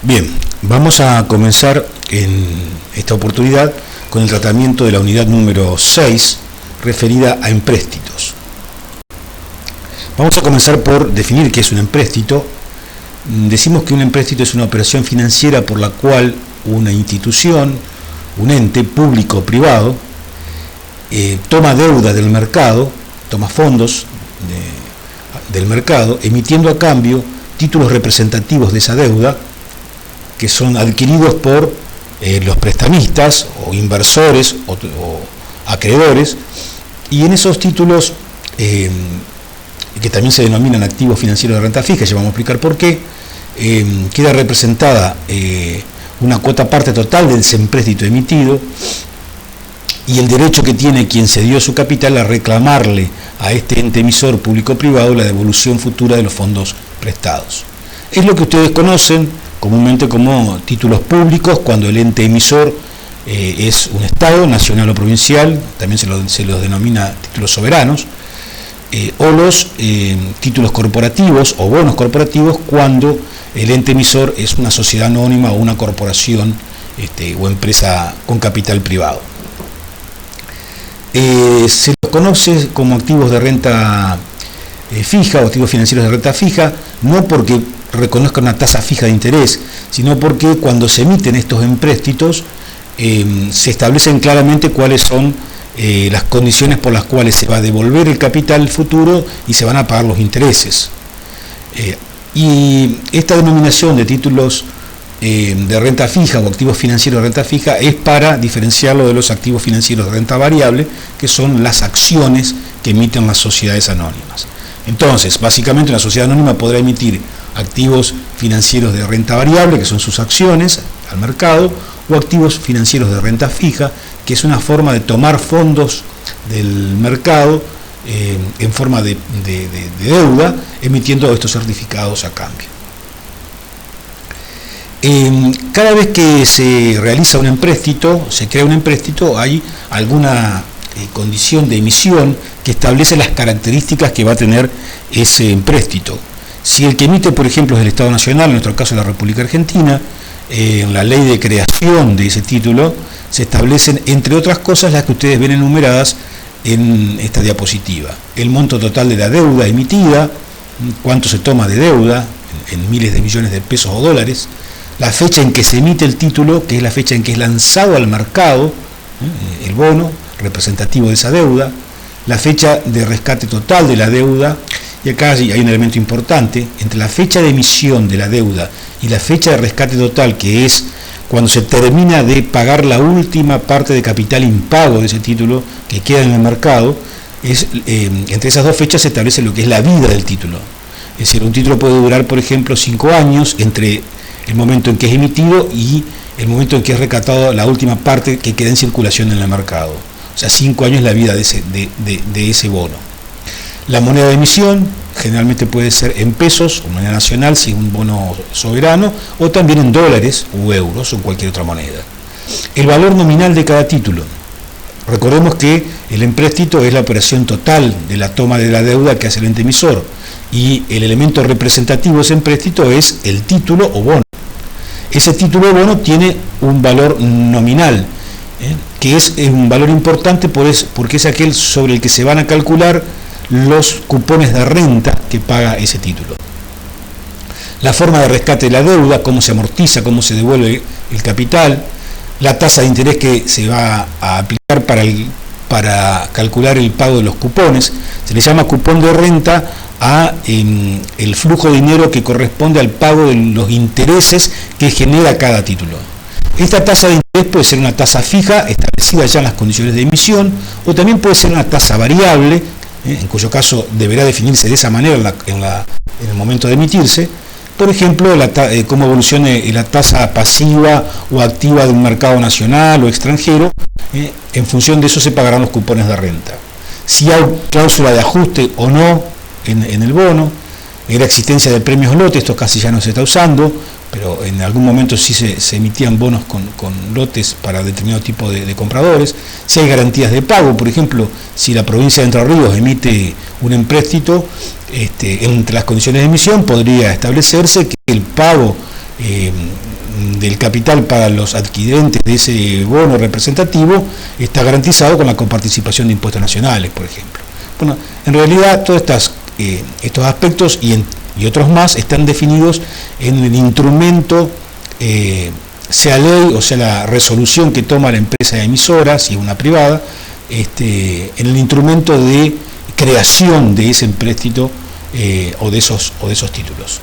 Bien, vamos a comenzar en esta oportunidad con el tratamiento de la unidad número 6, referida a empréstitos. Vamos a comenzar por definir qué es un empréstito. Decimos que un empréstito es una operación financiera por la cual una institución, un ente público o privado, toma deuda del mercado, toma fondos del mercado, emitiendo a cambio títulos representativos de esa deuda, que son adquiridos por los prestamistas o inversores o acreedores, y en esos títulos, que también se denominan activos financieros de renta fija, ya vamos a explicar por qué, queda representada una cuota parte total del empréstito emitido y el derecho que tiene quien cedió su capital a reclamarle a este ente emisor público-privado la devolución futura de los fondos prestados. Es lo que ustedes conocen comúnmente como títulos públicos, cuando el ente emisor es un Estado, nacional o provincial, también se los denomina títulos soberanos, o los títulos corporativos o bonos corporativos, cuando el ente emisor es una sociedad anónima o una corporación o empresa con capital privado. Se los conoce como activos de renta fija o activos financieros de renta fija, no porque reconozcan una tasa fija de interés, sino porque cuando se emiten estos empréstitos se establecen claramente cuáles son las condiciones por las cuales se va a devolver el capital futuro y se van a pagar los intereses. Y esta denominación de títulos de renta fija o activos financieros de renta fija es para diferenciarlo de los activos financieros de renta variable, que son las acciones que emiten las sociedades anónimas. Entonces, básicamente una sociedad anónima podrá emitir activos financieros de renta variable, que son sus acciones al mercado, o activos financieros de renta fija, que es una forma de tomar fondos del mercado en forma de deuda, emitiendo estos certificados a cambio. Cada vez que se realiza un empréstito, se crea un empréstito, hay alguna condición de emisión que establece las características que va a tener ese empréstito. Si el que emite, por ejemplo, es el Estado Nacional, en nuestro caso la República Argentina, en la ley de creación de ese título se establecen, entre otras cosas, las que ustedes ven enumeradas en esta diapositiva. El monto total de la deuda emitida, cuánto se toma de deuda, en miles de millones de pesos o dólares, la fecha en que se emite el título, que es la fecha en que es lanzado al mercado el bono representativo de esa deuda, la fecha de rescate total de la deuda, y acá hay un elemento importante: entre la fecha de emisión de la deuda y la fecha de rescate total, que es cuando se termina de pagar la última parte de capital impago de ese título que queda en el mercado, entre esas dos fechas se establece lo que es la vida del título. Es decir, un título puede durar, por ejemplo, 5 años entre el momento en que es emitido y el momento en que es recatado la última parte que queda en circulación en el mercado. O sea, 5 años es la vida de ese bono. La moneda de emisión generalmente puede ser en pesos o moneda nacional, si es un bono soberano, o también en dólares u euros o cualquier otra moneda. El valor nominal de cada título. Recordemos que el empréstito es la operación total de la toma de la deuda que hace el ente emisor, y el elemento representativo de ese empréstito es el título o bono. Ese título o bono tiene un valor nominal, que es un valor importante porque es aquel sobre el que se van a calcular los cupones de renta que paga ese título. La forma de rescate de la deuda, cómo se amortiza, cómo se devuelve el capital, la tasa de interés que se va a aplicar para calcular el pago de los cupones. Se le llama cupón de renta el flujo de dinero que corresponde al pago de los intereses que genera cada título. Esta tasa de interés puede ser una tasa fija establecida ya en las condiciones de emisión, o también puede ser una tasa variable, en cuyo caso deberá definirse de esa manera en el momento de emitirse. Por ejemplo, cómo evolucione la tasa pasiva o activa de un mercado nacional o extranjero. En función de eso se pagarán los cupones de renta. Si hay cláusula de ajuste o no en el bono, en la existencia de premios lotes, esto casi ya no se está usando, pero en algún momento sí se emitían bonos con lotes para determinado tipo de compradores. Si hay garantías de pago, por ejemplo, si la provincia de Entre Ríos emite un empréstito, entre las condiciones de emisión podría establecerse que el pago del capital para los adquirentes de ese bono representativo está garantizado con la coparticipación de impuestos nacionales, por ejemplo. Bueno, en realidad todos estos aspectos y otros más están definidos en el instrumento, sea ley o sea la resolución que toma la empresa emisora, si es una privada, en el instrumento de creación de ese empréstito o de esos títulos.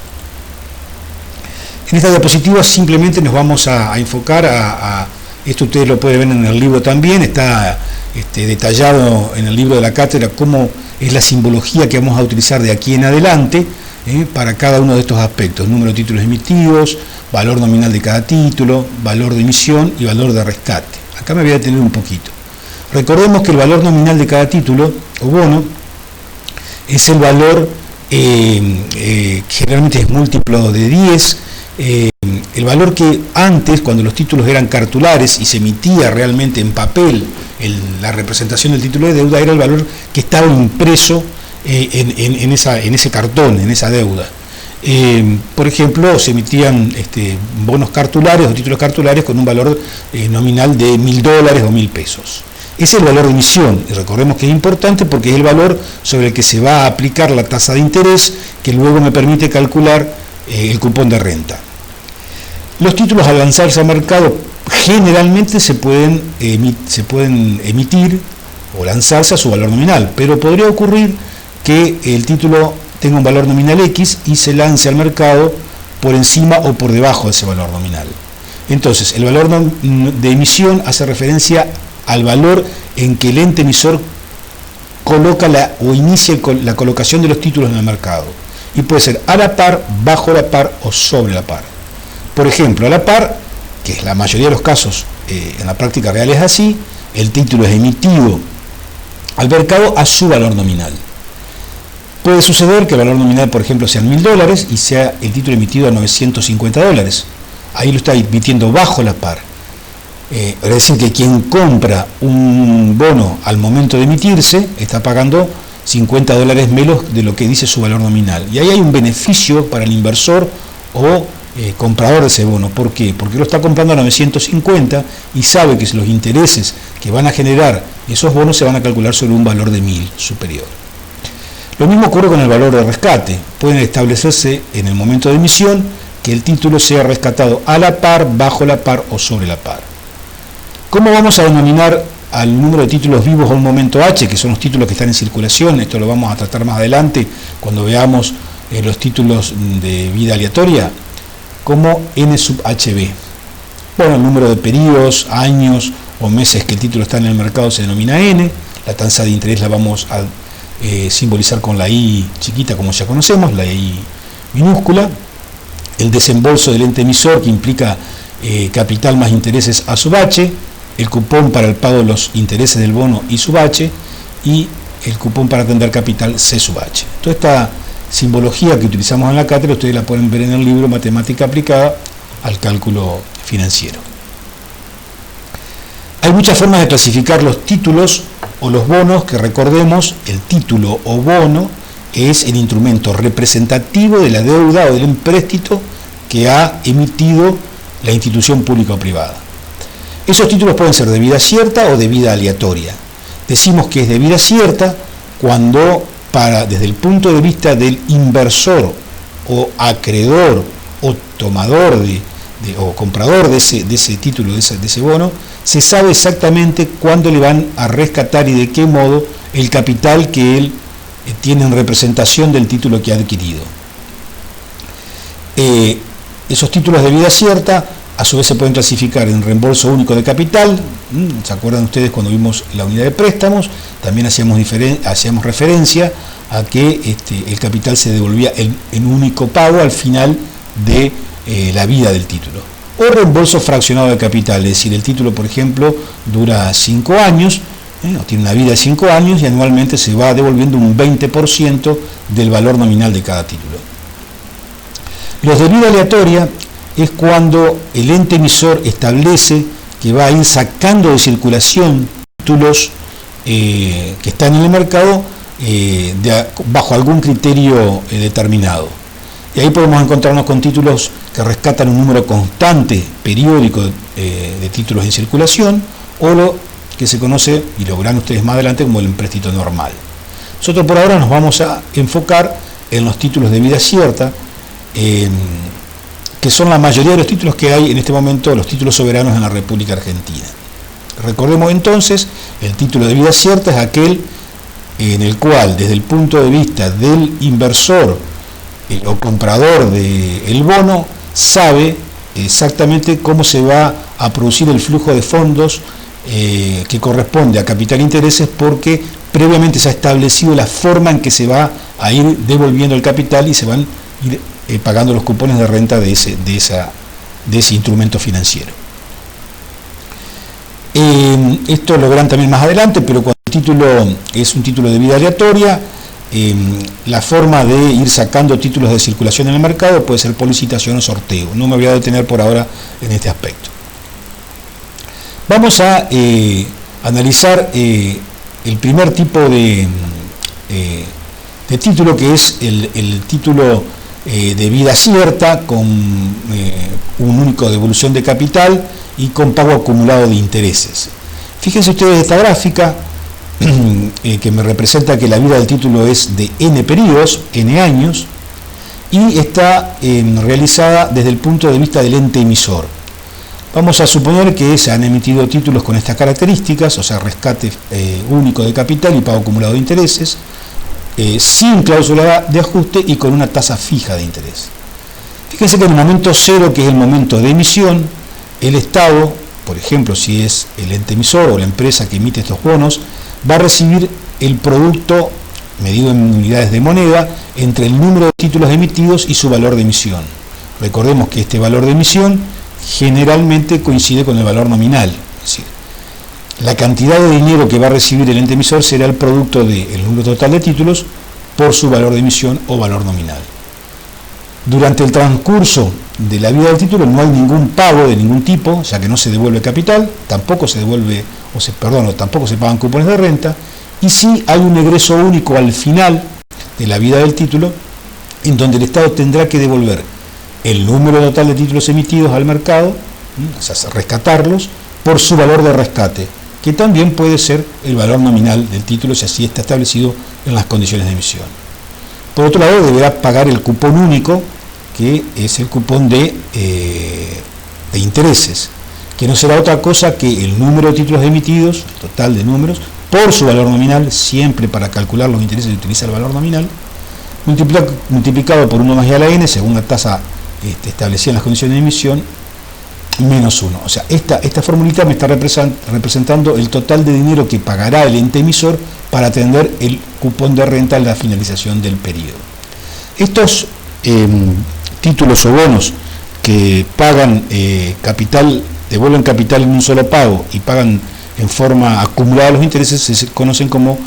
En esta diapositiva simplemente nos vamos a enfocar a esto. Ustedes lo pueden ver en el libro también, está detallado en el libro de la cátedra cómo es la simbología que vamos a utilizar de aquí en adelante para cada uno de estos aspectos: número de títulos emitidos, valor nominal de cada título, valor de emisión y valor de rescate. Acá me voy a detener un poquito. Recordemos que el valor nominal de cada título o bono es el valor, generalmente es múltiplo de 10, el valor que antes, cuando los títulos eran cartulares y se emitía realmente en papel la representación del título de deuda, era el valor que estaba impreso en ese cartón, en esa deuda. Por ejemplo, se emitían bonos cartulares o títulos cartulares con un valor nominal de $1.000 o $1.000. Ese es el valor de emisión, y recordemos que es importante porque es el valor sobre el que se va a aplicar la tasa de interés que luego me permite calcular el cupón de renta. Los títulos al lanzarse al mercado generalmente se pueden emitir o lanzarse a su valor nominal, pero podría ocurrir que el título tenga un valor nominal X y se lance al mercado por encima o por debajo de ese valor nominal. Entonces, el valor de emisión hace referencia al valor en que el ente emisor coloca o inicia la colocación de los títulos en el mercado. Y puede ser a la par, bajo la par o sobre la par. Por ejemplo, a la par, que es la mayoría de los casos en la práctica real es así, el título es emitido al mercado a su valor nominal. Puede suceder que el valor nominal, por ejemplo, sean $1.000 y sea el título emitido a $950. Ahí lo está emitiendo bajo la par. Es decir, que quien compra un bono al momento de emitirse está pagando $50 menos de lo que dice su valor nominal. Y ahí hay un beneficio para el inversor o comprador de ese bono. ¿Por qué? Porque lo está comprando a 950 y sabe que los intereses que van a generar esos bonos se van a calcular sobre un valor de 1.000 superior. Lo mismo ocurre con el valor de rescate. Pueden establecerse en el momento de emisión que el título sea rescatado a la par, bajo la par o sobre la par. ¿Cómo vamos a denominar al número de títulos vivos a un momento H, que son los títulos que están en circulación? Esto lo vamos a tratar más adelante cuando veamos los títulos de vida aleatoria, como N sub HB. Bueno, el número de periodos, años o meses que el título está en el mercado se denomina N. La tasa de interés la vamos a simbolizar con la I chiquita, como ya conocemos, la I minúscula. El desembolso del ente emisor, que implica capital más intereses A sub H, el cupón para el pago de los intereses del bono I sub H y el cupón para atender capital C sub H. Toda esta simbología que utilizamos en la cátedra ustedes la pueden ver en el libro Matemática aplicada al cálculo financiero. Hay muchas formas de clasificar los títulos o los bonos, que recordemos, el título o bono es el instrumento representativo de la deuda o del empréstito que ha emitido la institución pública o privada. Esos títulos pueden ser de vida cierta o de vida aleatoria. Decimos que es de vida cierta cuando, desde el punto de vista del inversor o acreedor o tomador o comprador de ese título, de ese bono, se sabe exactamente cuándo le van a rescatar y de qué modo el capital que él tiene en representación del título que ha adquirido. Esos títulos de vida cierta a su vez se pueden clasificar en reembolso único de capital. ¿Se acuerdan ustedes cuando vimos la unidad de préstamos? También hacíamos referencia a que el capital se devolvía en único pago al final de la vida del título. O reembolso fraccionado de capital, es decir, el título, por ejemplo, dura 5 años, tiene una vida de 5 años y anualmente se va devolviendo un 20% del valor nominal de cada título. Los de vida aleatoria es cuando el ente emisor establece que va a ir sacando de circulación títulos que están en el mercado bajo algún criterio determinado. Y ahí podemos encontrarnos con títulos que rescatan un número constante, periódico, de títulos en circulación, o lo que se conoce, y lo verán ustedes más adelante, como el empréstito normal. Nosotros por ahora nos vamos a enfocar en los títulos de vida cierta, que son la mayoría de los títulos que hay en este momento, los títulos soberanos en la República Argentina. Recordemos entonces, el título de vida cierta es aquel en el cual, desde el punto de vista del inversor o comprador del bono, sabe exactamente cómo se va a producir el flujo de fondos que corresponde a capital e intereses, porque previamente se ha establecido la forma en que se va a ir devolviendo el capital y se van a ir pagando los cupones de renta de ese instrumento financiero. Esto lo verán también más adelante, pero cuando el título es un título de vida aleatoria, la forma de ir sacando títulos de circulación en el mercado puede ser por licitación o sorteo. No me voy a detener por ahora en este aspecto. Vamos a analizar el primer tipo de título, que es el título de vida cierta, con un único devolución de capital y con pago acumulado de intereses. Fíjense ustedes esta gráfica que me representa que la vida del título es de n periodos, n años, y está realizada desde el punto de vista del ente emisor. Vamos a suponer que se han emitido títulos con estas características, o sea, rescate único de capital y pago acumulado de intereses, sin cláusula de ajuste y con una tasa fija de interés. Fíjense que en el momento cero, que es el momento de emisión, el Estado, por ejemplo, si es el ente emisor o la empresa que emite estos bonos, va a recibir el producto medido en unidades de moneda entre el número de títulos emitidos y su valor de emisión. Recordemos que este valor de emisión generalmente coincide con el valor nominal, es decir, la cantidad de dinero que va a recibir el ente emisor será el producto del número total de títulos por su valor de emisión o valor nominal. Durante el transcurso de la vida del título no hay ningún pago de ningún tipo, ya que no se devuelve capital, tampoco se devuelve, tampoco se pagan cupones de renta, y sí hay un egreso único al final de la vida del título, en donde el Estado tendrá que devolver el número total de títulos emitidos al mercado, o sea, rescatarlos, por su valor de rescate, que también puede ser el valor nominal del título, si así está establecido en las condiciones de emisión. Por otro lado, deberá pagar el cupón único, que es el cupón de intereses, que no será otra cosa que el número de títulos emitidos, el total de números, por su valor nominal. Siempre para calcular los intereses se utiliza el valor nominal, multiplicado por 1 más y a la n, según la tasa establecida en las condiciones de emisión, menos 1. O sea, esta formulita me está representando el total de dinero que pagará el ente emisor para atender el cupón de renta a la finalización del periodo. Estos títulos o bonos que pagan capital, devuelven capital en un solo pago y pagan en forma acumulada los intereses, se conocen como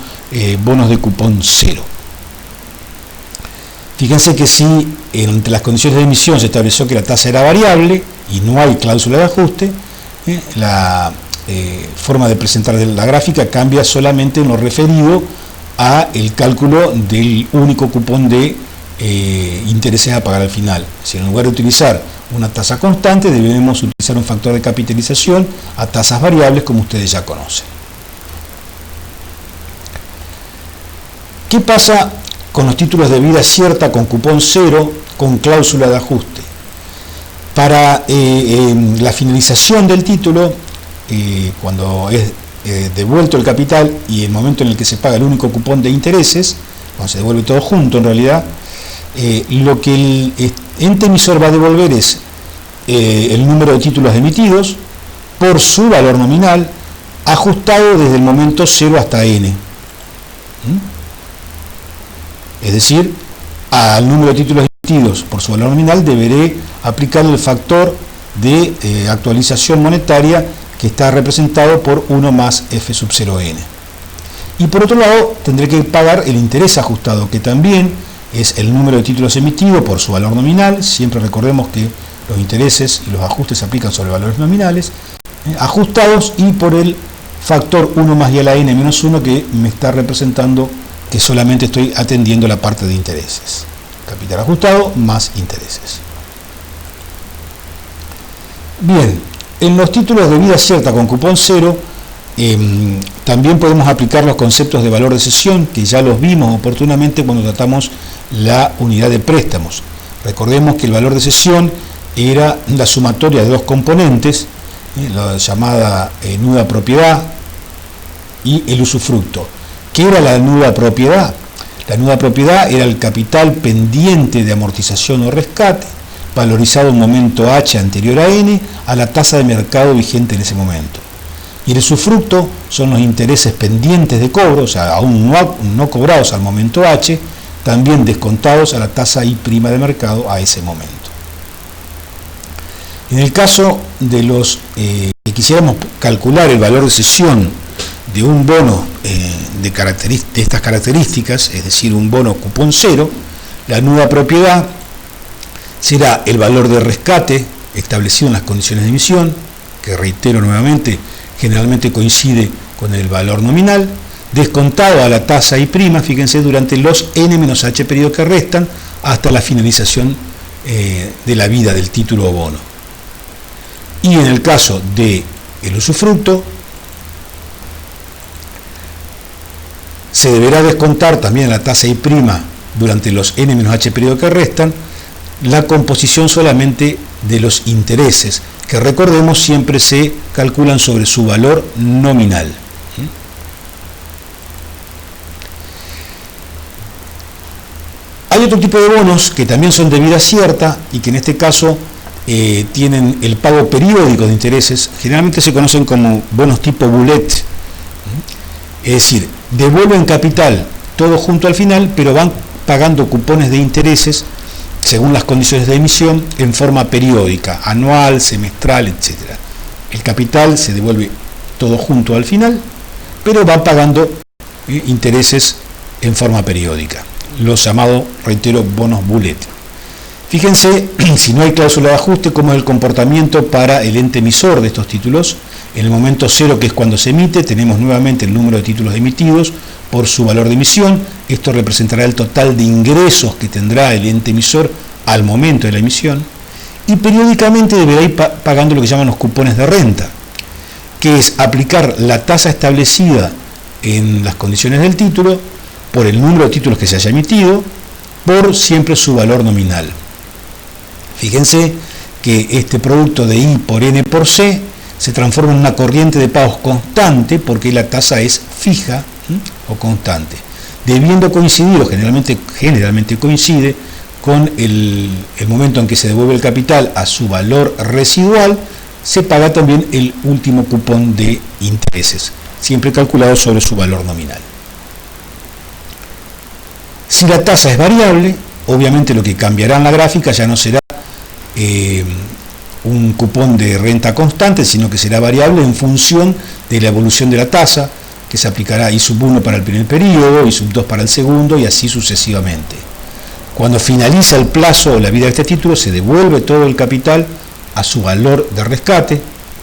bonos de cupón cero. Fíjense que si entre las condiciones de emisión se estableció que la tasa era variable y no hay cláusula de ajuste, la forma de presentar la gráfica cambia solamente en lo referido a el cálculo del único cupón de intereses a pagar al final. Si en lugar de utilizar una tasa constante, debemos utilizar un factor de capitalización a tasas variables, como ustedes ya conocen. ¿Qué pasa con los títulos de vida cierta con cupón cero con cláusula de ajuste? Para la finalización del título, cuando es devuelto el capital y el momento en el que se paga el único cupón de intereses, cuando se devuelve todo junto en realidad, lo que el ente emisor va a devolver es el número de títulos emitidos por su valor nominal, ajustado desde el momento 0 hasta n. Es decir, al número de títulos emitidos por su valor nominal deberé aplicar el factor de actualización monetaria, que está representado por 1 más f sub 0n. Y por otro lado, tendré que pagar el interés ajustado, que también es el número de títulos emitidos por su valor nominal. Siempre recordemos que los intereses y los ajustes se aplican sobre valores nominales, ajustados, y por el factor 1 más y a la n menos 1, que me está representando que solamente estoy atendiendo la parte de intereses. capital ajustado más intereses. Bien, en los títulos de vida cierta con cupón cero, también podemos aplicar los conceptos de valor de cesión, que ya los vimos oportunamente cuando tratamos la unidad de préstamos. Recordemos que el valor de cesión era la sumatoria de dos componentes, la llamada nuda propiedad y el usufructo. ¿Qué era la nuda propiedad? La nuda propiedad era el capital pendiente de amortización o rescate, valorizado en momento H anterior a N, a la tasa de mercado vigente en ese momento. Y el usufructo son los intereses pendientes de cobro, o sea, aún no cobrados al momento H, también descontados a la tasa I' de mercado a ese momento. En el caso de los que quisiéramos calcular el valor de cesión de un bono de estas características, es decir, un bono cupón cero, la nuda propiedad será el valor de rescate establecido en las condiciones de emisión, que reitero nuevamente, generalmente coincide con el valor nominal, descontado a la tasa I', fíjense, durante los n-h periodos que restan hasta la finalización de la vida del título o bono. Y en el caso del usufructo, se deberá descontar también a la tasa I' durante los n-h periodos que restan la composición solamente de los intereses, que recordemos siempre se calculan sobre su valor nominal. Hay otro tipo de bonos que también son de vida cierta y que en este caso tienen el pago periódico de intereses, generalmente se conocen como bonos tipo bullet, es decir, devuelven capital todo junto al final, pero van pagando cupones de intereses según las condiciones de emisión en forma periódica, anual, semestral, etc. El capital se devuelve todo junto al final, pero van pagando intereses en forma periódica, los llamados, reitero, bonos bullet. Fíjense, si no hay cláusula de ajuste, cómo es el comportamiento para el ente emisor de estos títulos. En el momento cero, que es cuando se emite, tenemos nuevamente el número de títulos emitidos por su valor de emisión. Esto representará el total de ingresos que tendrá el ente emisor al momento de la emisión. Y periódicamente deberá ir pagando lo que llaman los cupones de renta, que es aplicar la tasa establecida en las condiciones del título por el número de títulos que se haya emitido, por siempre su valor nominal. Fíjense que este producto de I por N por C se transforma en una corriente de pagos constante porque la tasa es fija o constante, debiendo coincidir, o generalmente coincide, con el momento en que se devuelve el capital a su valor residual, se paga también el último cupón de intereses, siempre calculado sobre su valor nominal. Si la tasa es variable, obviamente lo que cambiará en la gráfica ya no será un cupón de renta constante, sino que será variable en función de la evolución de la tasa, que se aplicará I+1 para el primer periodo, I+2 para el segundo y así sucesivamente. Cuando finaliza el plazo o la vida de este título, se devuelve todo el capital a su valor de rescate,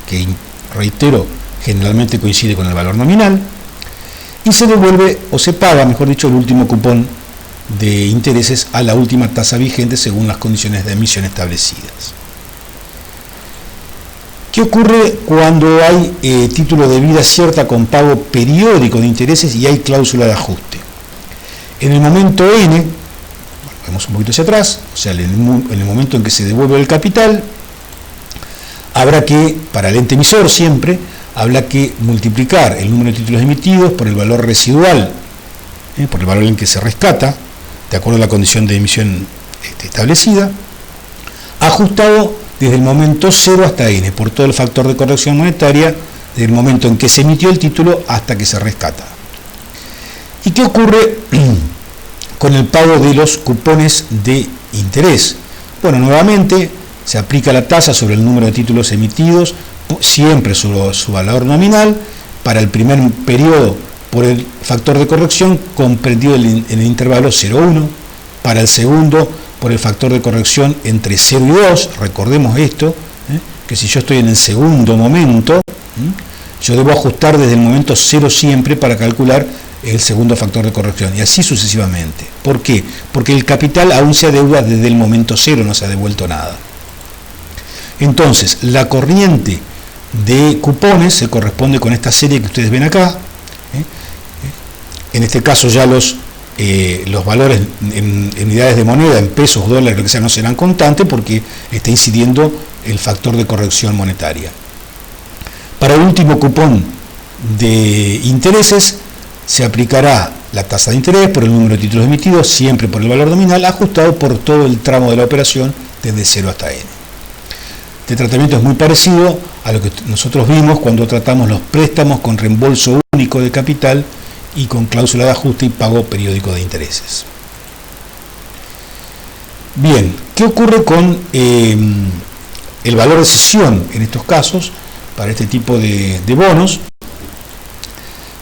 que reitero, generalmente coincide con el valor nominal, y se devuelve o se paga, mejor dicho, el último cupón de intereses a la última tasa vigente según las condiciones de emisión establecidas. ¿Qué ocurre cuando hay título de vida cierta con pago periódico de intereses y hay cláusula de ajuste? En el momento N, vamos un poquito hacia atrás, o sea, en el momento en que se devuelve el capital, habrá que, para el ente emisor siempre, habrá que multiplicar el número de títulos emitidos por el valor residual, por el valor en que se rescata, de acuerdo a la condición de emisión establecida, ajustado desde el momento 0 hasta N, por todo el factor de corrección monetaria, desde el momento en que se emitió el título hasta que se rescata. ¿Y qué ocurre con el pago de los cupones de interés? Bueno, nuevamente se aplica la tasa sobre el número de títulos emitidos, siempre sobre su valor nominal, para el primer periodo por el factor de corrección comprendido en el intervalo 0,1, para el segundo por el factor de corrección entre 0 y 2, recordemos esto, que si yo estoy en el segundo momento, yo debo ajustar desde el momento 0 siempre para calcular el segundo factor de corrección, y así sucesivamente. ¿Por qué? Porque el capital aún se adeuda desde el momento cero, no se ha devuelto nada. Entonces, la corriente de cupones se corresponde con esta serie que ustedes ven acá. En este caso ya los valores en unidades de moneda, en pesos, dólares, lo que sea, no serán constantes porque está incidiendo el factor de corrección monetaria. Para el último cupón de intereses se aplicará la tasa de interés por el número de títulos emitidos, siempre por el valor nominal, ajustado por todo el tramo de la operación desde 0 hasta n. Este tratamiento es muy parecido a lo que nosotros vimos cuando tratamos los préstamos con reembolso único de capital y con cláusula de ajuste y pago periódico de intereses. Bien, ¿qué ocurre con el valor de cesión en estos casos para este tipo de bonos?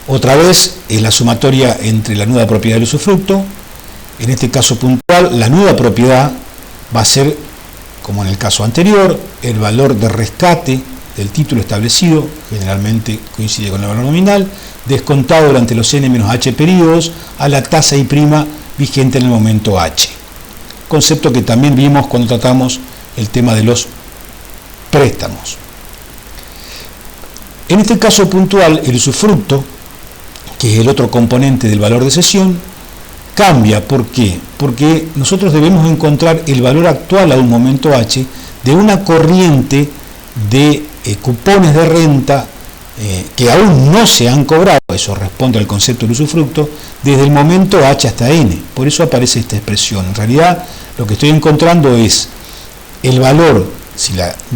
Otra vez es la sumatoria entre la nuda propiedad y el usufructo. En este caso puntual, la nuda propiedad va a ser, como en el caso anterior, el valor de rescate del título establecido, generalmente coincide con el valor nominal, descontado durante los n-h periodos a la tasa I' vigente en el momento h. Concepto que también vimos cuando tratamos el tema de los préstamos. En este caso puntual, el usufructo, que es el otro componente del valor de cesión, cambia. ¿Por qué? Porque nosotros debemos encontrar el valor actual a un momento h de una corriente de cupones de renta que aún no se han cobrado, eso responde al concepto del usufructo, desde el momento h hasta n. Por eso aparece esta expresión. En realidad lo que estoy encontrando es el valor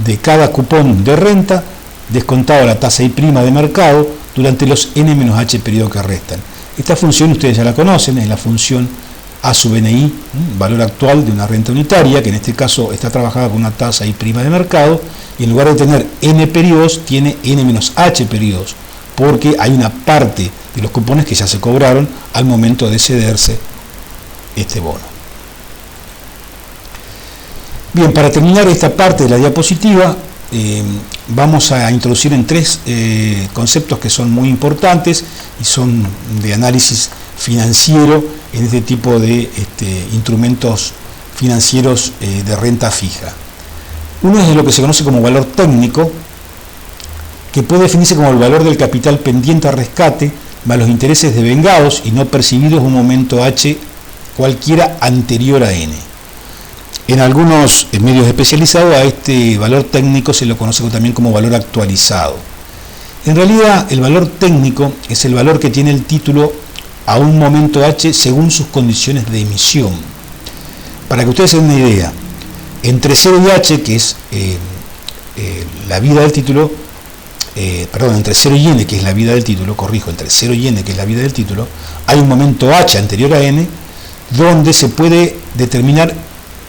de cada cupón de renta descontado la tasa I' de mercado durante los n-h periodos que restan. Esta función ustedes ya la conocen, es la función A sub NI, valor actual de una renta unitaria, que en este caso está trabajada con una tasa I' de mercado, y en lugar de tener n periodos, tiene n-h periodos, porque hay una parte de los cupones que ya se cobraron al momento de cederse este bono. Bien, para terminar esta parte de la diapositiva, vamos a introducir en tres conceptos que son muy importantes y son de análisis financiero en este tipo de instrumentos financieros de renta fija. Uno es lo que se conoce como valor técnico, que puede definirse como el valor del capital pendiente a rescate más los intereses devengados y no percibidos en un momento h cualquiera anterior a n. En algunos medios especializados a este valor técnico se lo conoce también como valor actualizado. En realidad, el valor técnico es el valor que tiene el título a un momento h según sus condiciones de emisión. Para que ustedes se den una idea, entre 0 y h, que es la vida del título, entre 0 y n, que es la vida del título, entre 0 y n, que es la vida del título, hay un momento h anterior a n, donde se puede determinar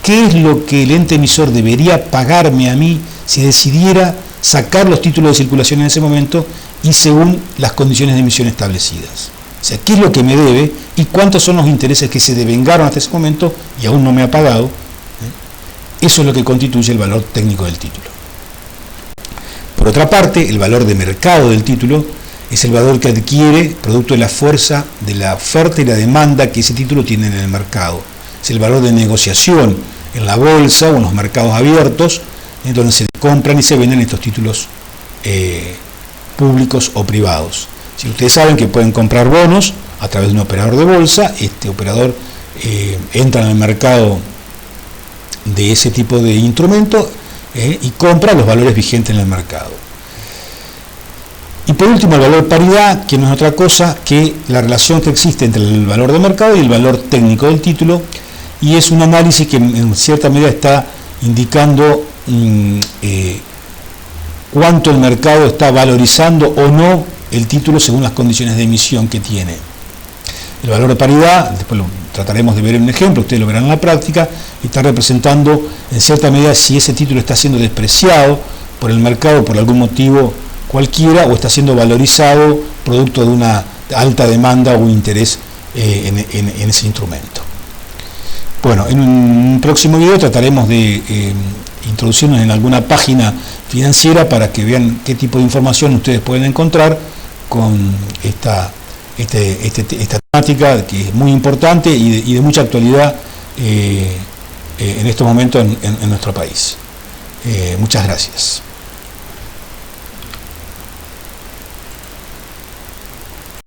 qué es lo que el ente emisor debería pagarme a mí si decidiera sacar los títulos de circulación en ese momento y según las condiciones de emisión establecidas. O sea, qué es lo que me debe y cuántos son los intereses que se devengaron hasta ese momento y aún no me ha pagado. Eso es lo que constituye el valor técnico del título. Por otra parte, el valor de mercado del título es el valor que adquiere producto de la fuerza de la oferta y la demanda que ese título tiene en el mercado. Es el valor de negociación en la bolsa o en los mercados abiertos, en donde se compran y se venden estos títulos públicos o privados. Si ustedes saben que pueden comprar bonos a través de un operador de bolsa, este operador entra en el mercado de ese tipo de instrumento y compra los valores vigentes en el mercado. Y por último, el valor paridad, que no es otra cosa que la relación que existe entre el valor de mercado y el valor técnico del título, y es un análisis que en cierta medida está indicando cuánto el mercado está valorizando o no el título según las condiciones de emisión que tiene. El valor de paridad, después lo trataremos de ver en un ejemplo, ustedes lo verán en la práctica, está representando en cierta medida si ese título está siendo despreciado por el mercado por algún motivo cualquiera o está siendo valorizado producto de una alta demanda o interés en ese instrumento. Bueno, en un próximo video trataremos de introducirnos en alguna página financiera para que vean qué tipo de información ustedes pueden encontrar con esta esta temática que es muy importante y de mucha actualidad en estos momentos en nuestro país. Muchas gracias.